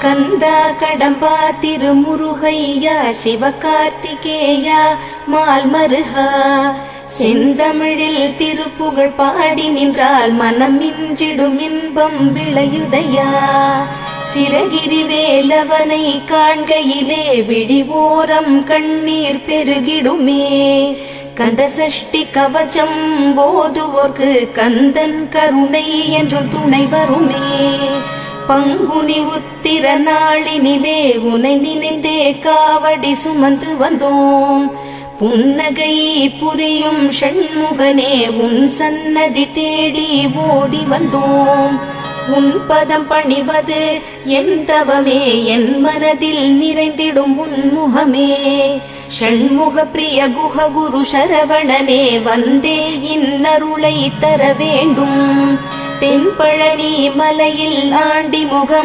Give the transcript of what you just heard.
கந்தா கடம்பா திருமுருகையா சிவகார்த்திகேயா மால்மருகா செந்தமிழில் திருப்புகழ் பாடி நின்றால் மனம் மிஞ்சிடும் இன்பம் விளையுதையா. சிரகிரி வேலவனை காண்கையிலே விழிவோரம் கண்ணீர் பெருகிடுமே. கந்த சஷ்டி கவச்சம் போதுவோர்க்கு கந்தன் கருணை என்றும் துணை வருமே. பங்குனி உத்திர நாளினிலே உனை நினைந்தே காவடி சுமந்து வந்தோம். புன்னகை புரியும் ஷண்முகனே உன் சன்னதி தேடி ஓடி வந்தோம். உன் பதம் பணிவது என் தவமே, என் மனதில் நிறைந்திடும் உன்முகமே. ஷண்முக பிரிய குஹ குரு சரவணனே வந்தே இன்னருளை தர வேண்டும். தென்பழனி மலையில் ஆண்டி முகம்